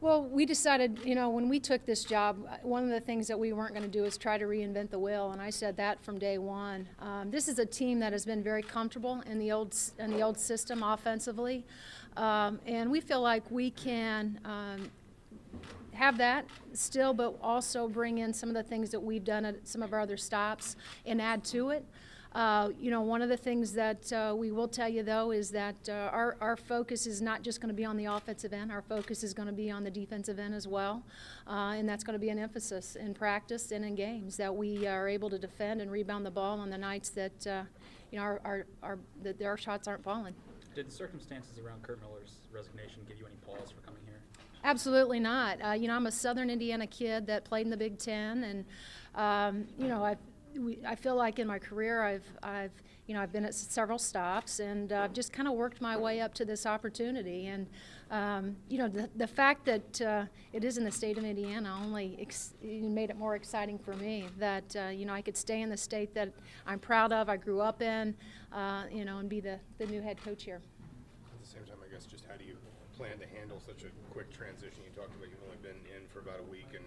Well, we decided, when we took this job, one of the things that we weren't going to do is try to reinvent the wheel, and I said that from day one. This is a team that has been very comfortable in the old system offensively, and we feel like we can have that still, but also bring in some of the things that we've done at some of our other stops and add to it. One of the things that we will tell you, though, is that our focus is not just going to be on the offensive end. Our focus is going to be on the defensive end as well, and that's going to be an emphasis in practice and in games, that we are able to defend and rebound the ball on the nights that that our shots aren't falling. Did the circumstances around Kurt Miller's resignation give you any pause for coming here? Absolutely not. I'm a Southern Indiana kid that played in the Big Ten, and I feel like in my career I've been at several stops, and I've just kind of worked my way up to this opportunity. And the fact that it is in the state of Indiana only made it more exciting for me that I could stay in the state that I'm proud of, I grew up in, and be the new head coach here. At the same time, I guess, just how do you plan to handle such a quick transition? You talked about you've only been in for about a week and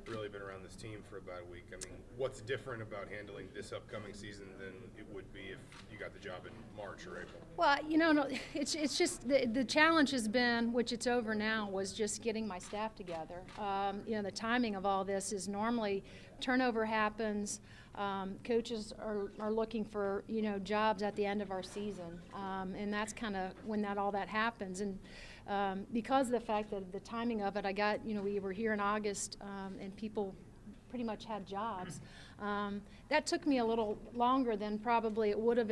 really been around this team for about a week. I mean, what's different about handling this upcoming season than it would be if you got the job in March or April? Well, it's just the challenge has been, which it's over now, was just getting my staff together. The timing of all this is normally turnover happens. Coaches are looking for jobs at the end of our season, and that's kind of when all that happens. And because of the fact that the timing of it, we were here in August, and people pretty much had jobs. That took me a little longer than probably it would have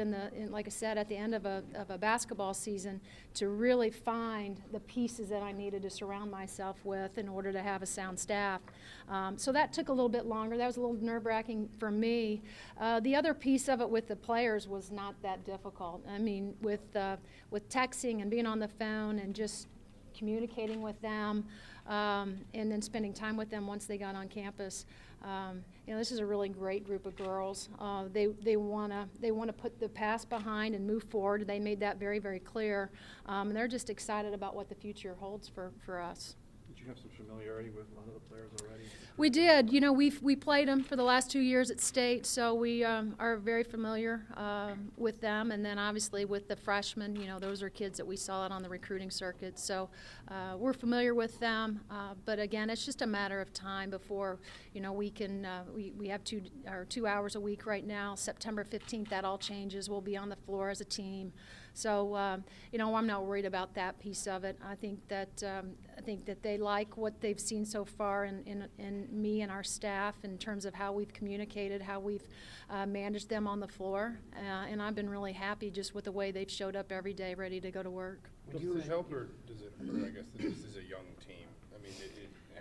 like I said, at the end of a basketball season, to really find the pieces that I needed to surround myself with in order to have a sound staff. So that took a little bit longer. That was a little nerve-wracking for me. The other piece of it with the players was not that difficult. I mean, with texting and being on the phone and just communicating with them, and then spending time with them once they got on campus. This is a really great group of girls. They want to put the past behind and move forward. They made that very, very clear, and they're just excited about what the future holds for us. Did you have some familiarity with a lot of the players already? We did. We played them for the last 2 years at State, so we are very familiar with them. And then obviously with the freshmen, those are kids that we saw out on the recruiting circuit. So we're familiar with them. But again, it's just a matter of time before we can. We have 2 hours a week right now. September 15th, that all changes. We'll be on the floor as a team. So I'm not worried about that piece of it. I think that they like what they've seen so far in me and our staff in terms of how we've communicated, how we've managed them on the floor, and I've been really happy just with the way they've showed up every day, ready to go to work. Does this help, or does it hurt? I guess this is a young team. I mean,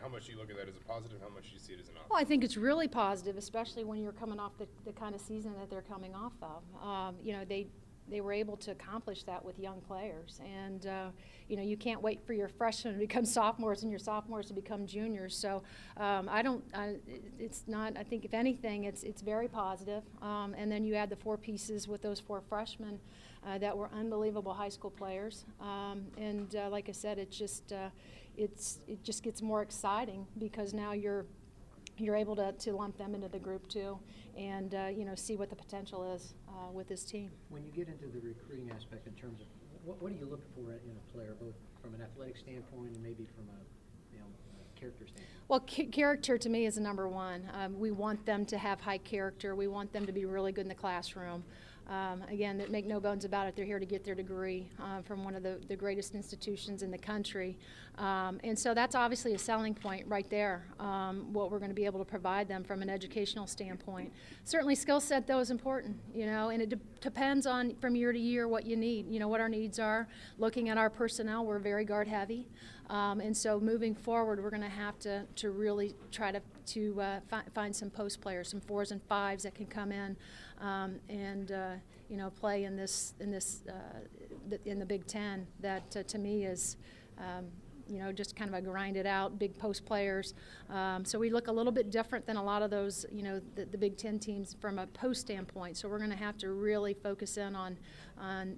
how much do you look at that as a positive? How much do you see it as an opposite? Well, I think it's really positive, especially when you're coming off the kind of season that they're coming off of. They were able to accomplish that with young players, and you can't wait for your freshmen to become sophomores and your sophomores to become juniors. So it's not. I think if anything, it's very positive. And then you add the 4 pieces with those 4 freshmen that were unbelievable high school players, and like I said, it just gets more exciting because now you're able to lump them into the group too, and see what the potential is with this team. When you get into the recruiting aspect in terms of what do you look for in a player, both from an athletic standpoint and maybe from a character standpoint? Well, character to me is the number one. We want them to have high character. We want them to be really good in the classroom. Again, make no bones about it, they're here to get their degree from one of the greatest institutions in the country. And so that's obviously a selling point right there, what we're going to be able to provide them from an educational standpoint. Certainly skill set, though, is important, and it depends on from year to year what you need, what our needs are. Looking at our personnel, we're very guard heavy. And so moving forward, we're going to have to really try to find some post players, some 4s and 5s that can come in and play in the Big Ten. That to me is just kind of a grinded out big post players. So we look a little bit different than a lot of those the Big Ten teams from a post standpoint. So we're going to have to really focus in on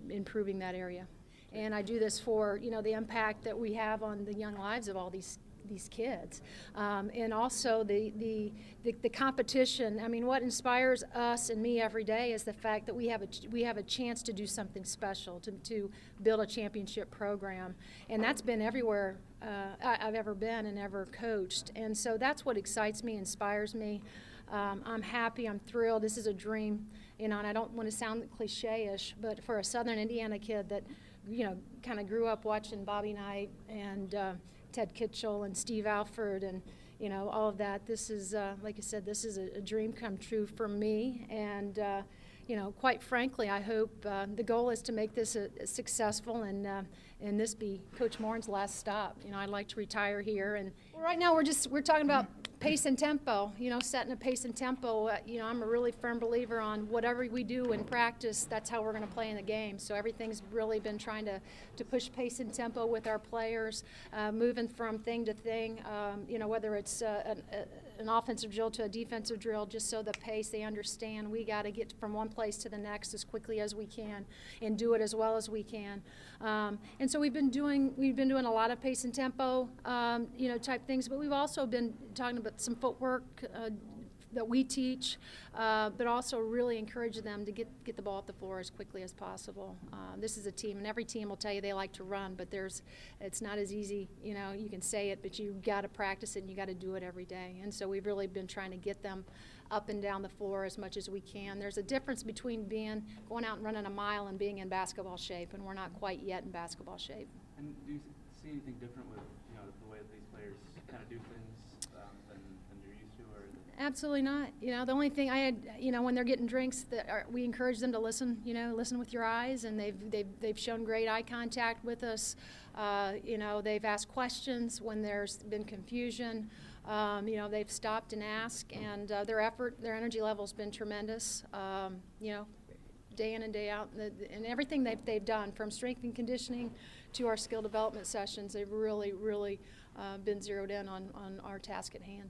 improving that area. And I do this for the impact that we have on the young lives of all these these kids. And also the competition. I mean, what inspires us and me every day is the fact that we have a chance to do something special, to build a championship program. And that's been everywhere I've ever been and ever coached. And so that's what excites me, inspires me. I'm happy, I'm thrilled. This is a dream, you know, and I don't want to sound cliche-ish, but for a Southern Indiana kid that, you know, kind of grew up watching Bobby Knight and Ted Kitchell and Steve Alford and, you know, all of that, this is, like I said, this is a dream come true for me. And, you know, quite frankly, I hope the goal is to make this a successful and this be Coach Moren's last stop. You know, I'd like to retire here. And right now we're talking about pace and tempo, you know, setting a pace and tempo. You know, I'm a really firm believer on whatever we do in practice, that's how we're going to play in the game. So everything's really been trying to push pace and tempo with our players, moving from thing to thing, you know, whether it's an offensive drill to a defensive drill, just so the pace, they understand we got to get from one place to the next as quickly as we can and do it as well as we can. And so we've been doing a lot of pace and tempo, you know, type things, but we've also been talking about some footwork that we teach, but also really encourage them to get the ball off the floor as quickly as possible. This is a team, and every team will tell you they like to run, but it's not as easy. You know, you can say it, but you've got to practice it, and you got to do it every day. And so we've really been trying to get them up and down the floor as much as we can. There's a difference between going out and running a mile and being in basketball shape, and we're not quite yet in basketball shape. And do you see anything different with, you know, the way that these players kind of do things than you're used to, or? Absolutely not. You know, the only thing you know, when they're getting drinks, we encourage them to listen. You know, listen with your eyes, and they've shown great eye contact with us. You know, they've asked questions when there's been confusion. You know, they've stopped and asked, and their energy level's been tremendous. You know, day in and day out, and everything they've done, from strength and conditioning to our skill development sessions, they've really been zeroed in on our task at hand.